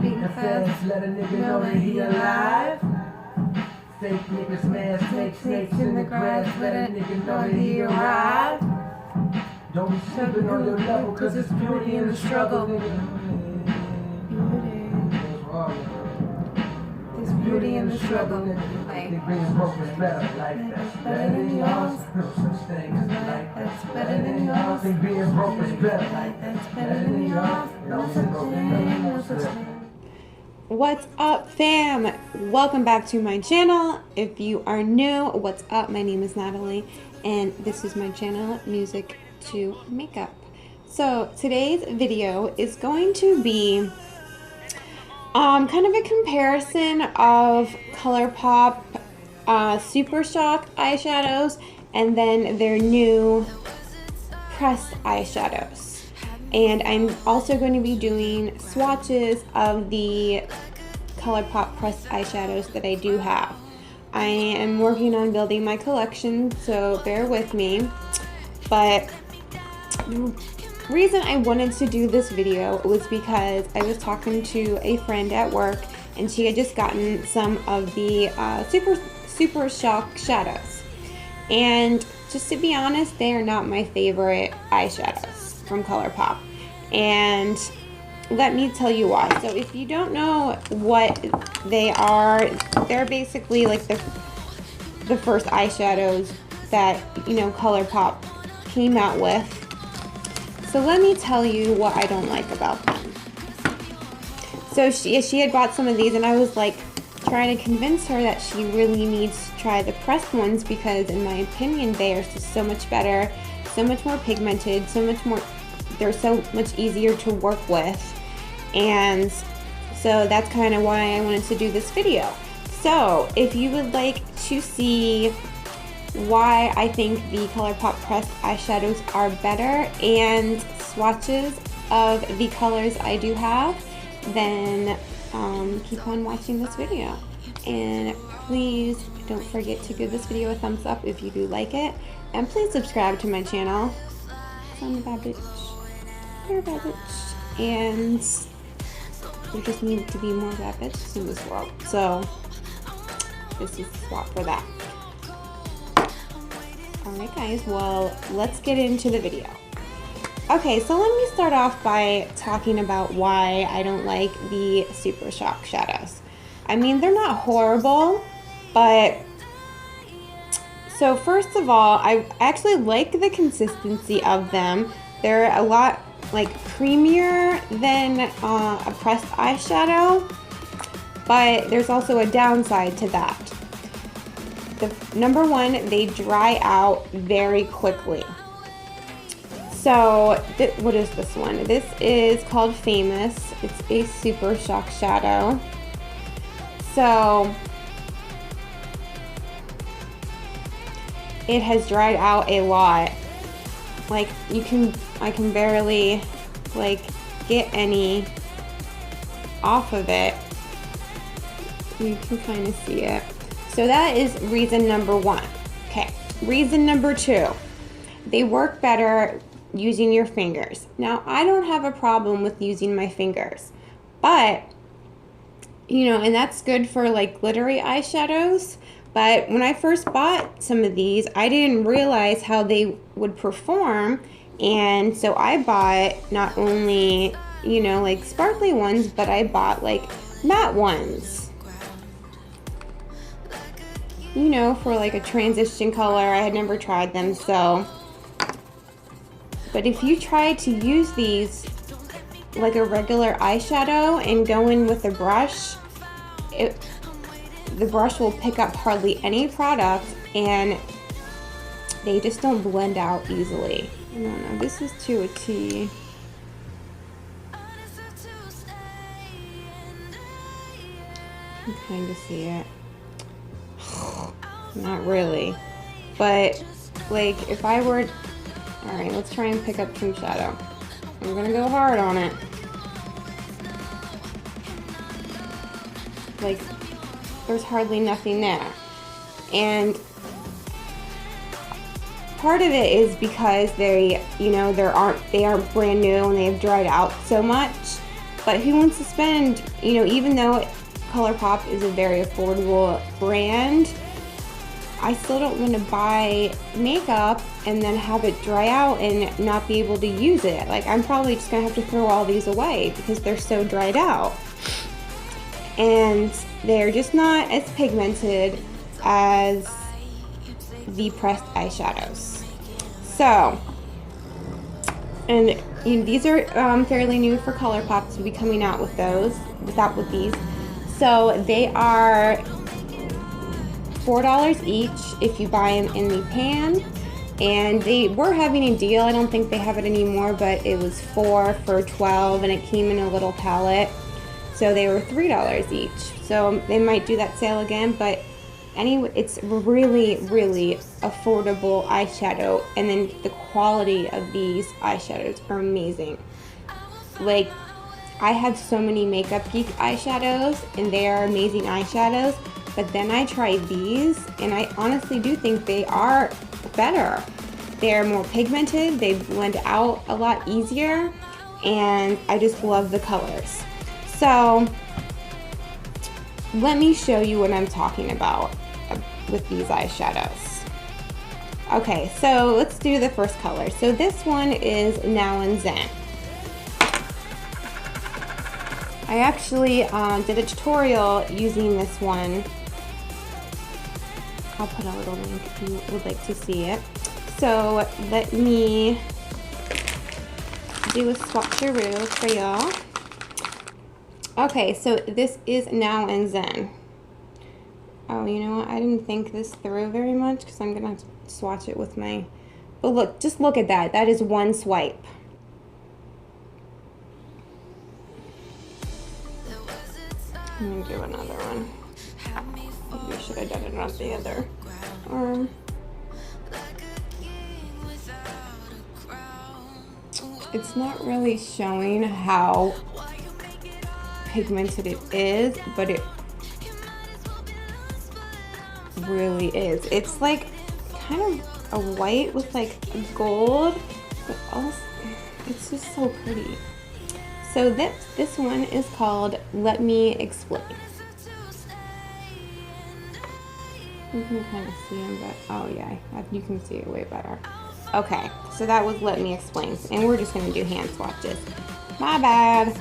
beating fast, let a nigga know that he alive. Fake niggas smash snakes in the grass, let a nigga know that he arrived. Don't be sleeping on your level, cause it's beauty in the struggle. There's beauty in the struggle. Like, being broke is better. Like, that's better than yours. No such thing as like, that's better than yours. Think being broke is better. Like, that's better than yours. No such thing, no such thing. What's up, fam? Welcome back to my channel. If you are new, what's up? My name is Natalie and this is my channel, Music to Makeup. So today's video is going to be kind of a comparison of ColourPop Super Shock eyeshadows and then their new pressed eyeshadows. And I'm also going to be doing swatches of the ColourPop pressed eyeshadows that I do have. I am working on building my collection, so bear with me. But the reason I wanted to do this video was because I was talking to a friend at work and she had just gotten some of the Super Shock shadows. And just to be honest, they are not my favorite eyeshadows from ColourPop, and let me tell you why. So if you don't know what they are, they're basically like the first eyeshadows that, you know, ColourPop came out with. So let me tell you what I don't like about them. So she had bought some of these and I was like trying to convince her that she really needs to try the pressed ones because in my opinion they are just so much better, so much more pigmented, they're so much easier to work with. And so that's kind of why I wanted to do this video. So if you would like to see why I think the ColourPop pressed eyeshadows are better and swatches of the colors I do have, then keep on watching this video. And please don't forget to give this video a thumbs up if you do like it. And please subscribe to my channel. I'm a bad bitch. You're a bad bitch. And there just need to be more bad bitches in this world. So this is the spot for that. Alright guys, well, let's get into the video. Okay, so let me start off by talking about why I don't like the Super Shock shadows. I mean, they're not horrible, but so first of all, I actually like the consistency of them. They're a lot like creamier than a pressed eyeshadow, but there's also a downside to that. Number one, they dry out very quickly. So what is this one? This is called Famous. It's a Super Shock shadow. So it has dried out a lot. Like I can barely like get any off of it. You can kind of see it. So that is reason number one. Okay, reason number two, they work better using your fingers. Now I don't have a problem with using my fingers, but you know, and that's good for like glittery eyeshadows. But when I first bought some of these, I didn't realize how they would perform. And so I bought not only, you know, like sparkly ones, but I bought like matte ones. You know, for like a transition color. I had never tried them, so. But if you try to use these like a regular eyeshadow and go in with a brush, the brush will pick up hardly any product and they just don't blend out easily. I don't know, this is to a T. You can kind of see it. Not really. But like if I were, alright, let's try and pick up some shadow. I'm gonna go hard on it. Like there's hardly nothing there. And part of it is because they, you know, they aren't brand new and they've dried out so much. But who wants to spend, you know, even though ColourPop is a very affordable brand, I still don't want to buy makeup and then have it dry out and not be able to use it. Like, I'm probably just gonna have to throw all these away because they're so dried out. And they're just not as pigmented as the pressed eyeshadows. So, and you know, these are fairly new for ColourPop to be coming out with those, with these. So they are $4 each if you buy them in the pan, and they were having a deal. I don't think they have it anymore, but it was 4 for $12, and it came in a little palette, so they were $3 each. So they might do that sale again, but anyway, it's really, really affordable eyeshadow, and then the quality of these eyeshadows are amazing. Like, I have so many Makeup Geek eyeshadows, and they are amazing eyeshadows. But then I tried these, and I honestly do think they are better. They're more pigmented, they blend out a lot easier, and I just love the colors. So let me show you what I'm talking about with these eyeshadows. Okay, so let's do the first color. So this one is Now and Zen. I actually did a tutorial using this one. I'll put a little link if you would like to see it. So let me do a swatcheroo for y'all. Okay, so this is Now and Zen. Oh, you know what? I didn't think this through very much because I'm gonna have to swatch it with my. But look, just look at that. That is one swipe. I'm gonna do another one. Maybe I should have done it on the other arm. It's not really showing how pigmented it is, but it really is. It's like kind of a white with like gold, but also it's just so pretty. So this one is called Let Me Explain. You can kind of see them, but oh yeah, you can see it way better. Okay, so that was Let Me Explain, and we're just gonna do hand swatches. My bad.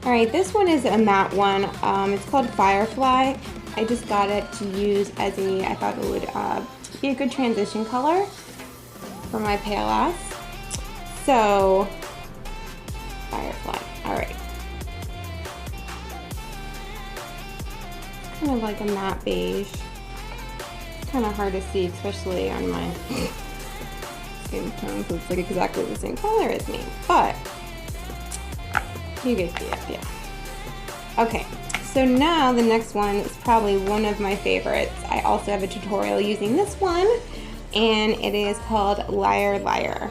All right, this one is a matte one. It's called Firefly. I just got it to use as I thought it would be a good transition color for my pale ass. So, Firefly, all right. Kind of like a matte beige. Kind of hard to see, especially on my skin tone, so it's like exactly the same color as me, but you get the idea. Okay, so now the next one is probably one of my favorites. I also have a tutorial using this one, and it is called Liar Liar.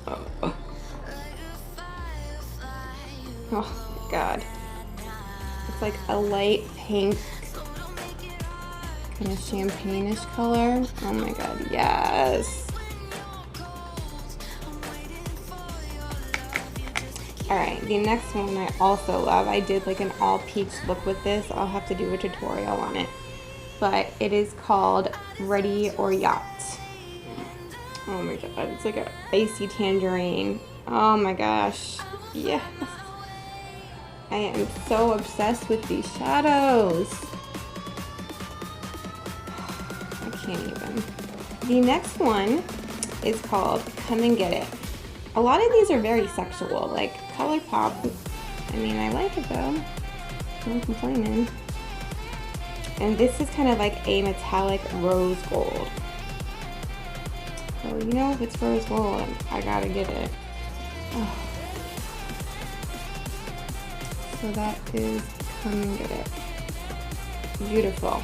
Oh my god. It's like a light pink, kind of champagne-ish color. Oh my god, yes. Alright, the next one I also love. I did like an all peach look with this. I'll have to do a tutorial on it. But it is called Ready or Yacht. Oh my god, it's like an icy tangerine. Oh my gosh, yes. I am so obsessed with these shadows. I can't even. The next one is called Come and Get It. A lot of these are very sexual, like ColourPop. I mean, I like it though. I'm complaining. And this is kind of like a metallic rose gold. So, you know, if it's rose gold, I gotta get it. Oh. So that is Come and Get It. Beautiful.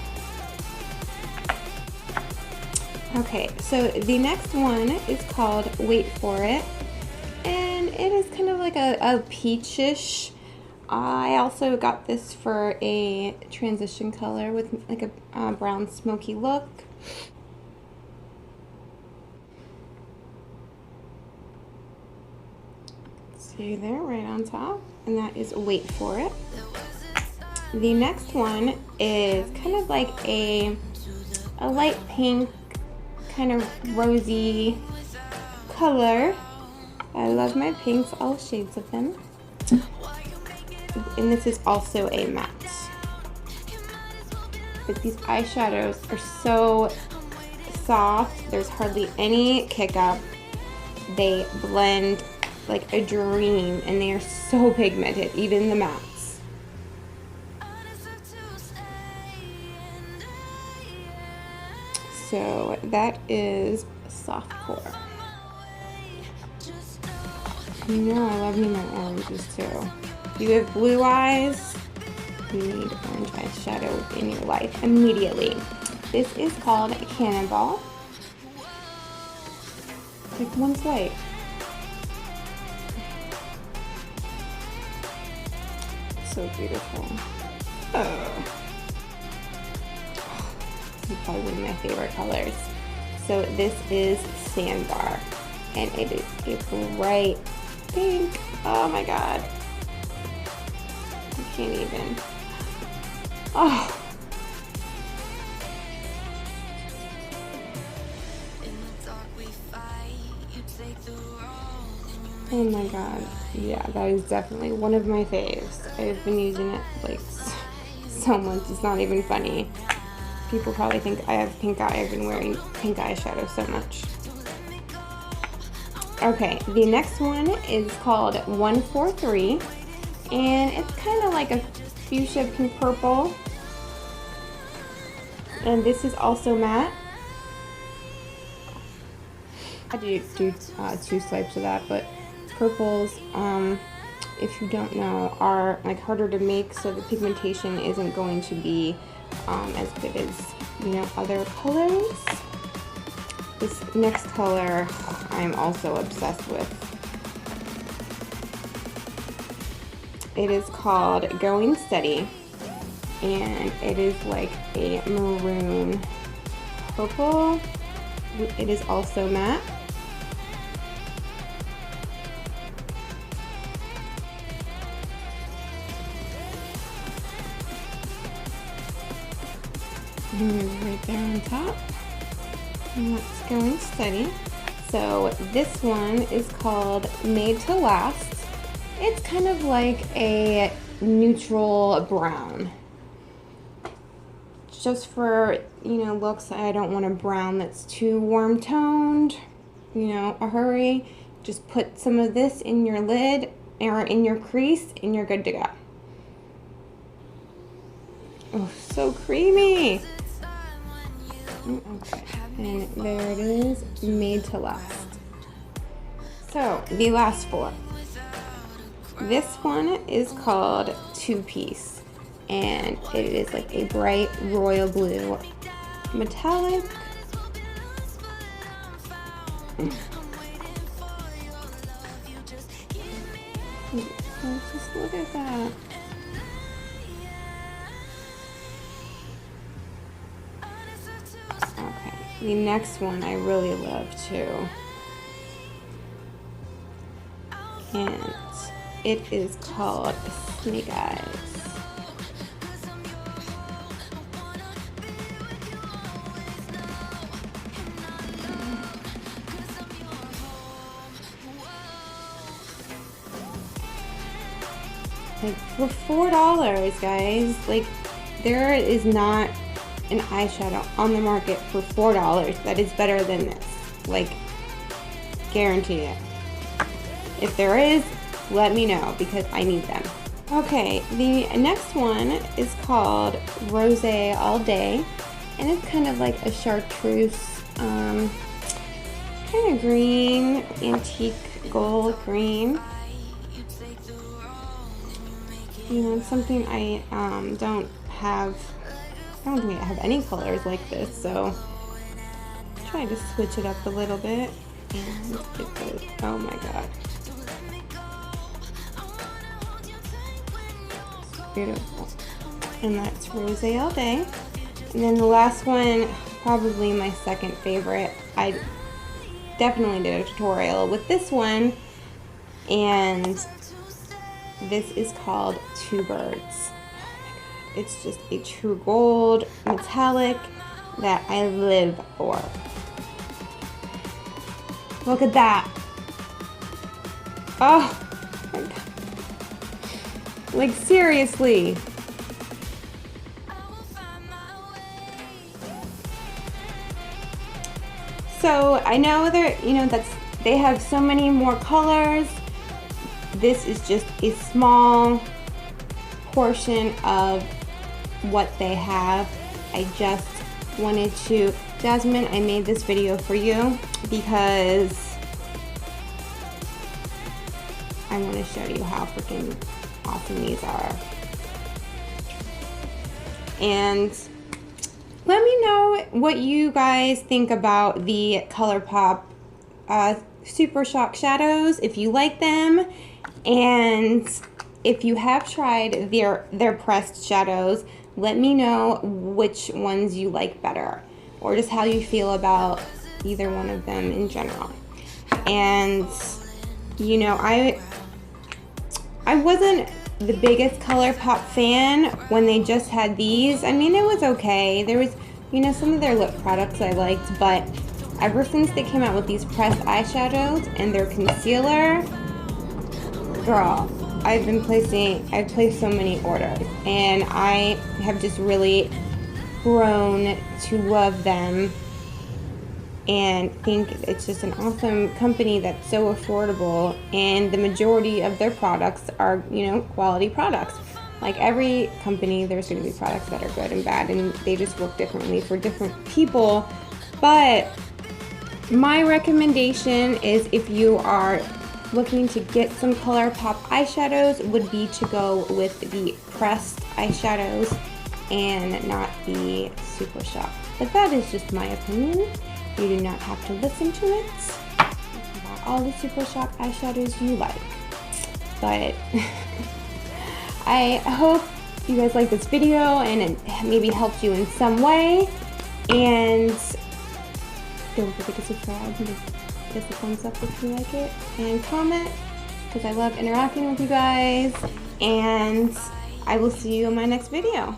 Okay, so the next one is called Wait For It. And it is kind of like a peachish. I also got this for a transition color with like a brown smoky look. See there, right on top, and that is Wait For It. The next one is kind of like a light pink, kind of rosy color. I love my pinks, all shades of them. And this is also a matte. But these eyeshadows are so soft. There's hardly any kick up. They blend like a dream, and they are so pigmented, even the mattes. So that is softcore. You know I love me my oranges too. If you have blue eyes, you need orange eyeshadow in your life immediately. This is called Cannonball. Like one's white. So beautiful. Oh. This is probably one of my favorite colors. So this is Sandbar, and it is a bright pink. Oh my god. I can't even. Oh. Oh my god. Yeah, that is definitely one of my faves. I've been using it like so much. It's not even funny. People probably think I have pink eye. I've been wearing pink eyeshadow so much. Okay, the next one is called 143, and it's kind of like a fuchsia pink purple. And this is also matte. I do two swipes of that, but purples, if you don't know, are like harder to make, so the pigmentation isn't going to be as good as, you know, other colors. This next color I'm also obsessed with. It is called Going Steady, and it is like a maroon purple. It is also matte. Right there on top, and that's Going Steady. So this one is called Made to Last. It's kind of like a neutral brown. Just for, you know, looks, I don't want a brown that's too warm toned, you know, a hurry. Just put some of this in your lid or in your crease and you're good to go. Oh, so creamy. Okay, and there it is, Made to Last. So, the last four. This one is called Two Piece, and it is like a bright royal blue metallic. Just look at that. Okay, the next one I really love too, and it is called Snake Eyes. Like for $4, guys, like there is not an eyeshadow on the market for $4 that is better than this. Like, guarantee it. If there is, let me know because I need them. Okay, the next one is called Rosé All Day, and it's kind of like a chartreuse, kind of green, antique gold green. You know, it's something I don't think I have any colors like this, so try to switch it up a little bit, and it goes, oh my god. It's beautiful. And that's Rosé All Day. And then the last one, probably my second favorite. I definitely did a tutorial with this one And this is called Two Birds. It's just a true gold metallic that I live for. Look at that. Oh my God. Like seriously. So I know they're, you know, they have so many more colors. This is just a small portion of what they have. I just wanted to, Jasmine, I made this video for you because I want to show you how freaking awesome these are. And let me know what you guys think about the ColourPop Super Shock shadows, if you like them, and if you have tried their pressed shadows, let me know which ones you like better, or just how you feel about either one of them in general. And you know, I wasn't the biggest ColourPop fan when they just had these. I mean, it was okay. There was, you know, some of their lip products I liked, but ever since they came out with these pressed eyeshadows and their concealer, girl, I've placed so many orders, and I have just really grown to love them and think it's just an awesome company that's so affordable, and the majority of their products are, you know, quality products. Like every company, there's going to be products that are good and bad, and they just work differently for different people. But my recommendation is, if you are looking to get some ColourPop eyeshadows, would be to go with the pressed eyeshadows and not the Super Shock. But that is just my opinion. You do not have to listen to it. You can buy all the Super Shock eyeshadows you like. But I hope you guys like this video and it maybe helped you in some way. And don't forget to subscribe and give us a thumbs up if you like it. And comment, because I love interacting with you guys. And I will see you in my next video.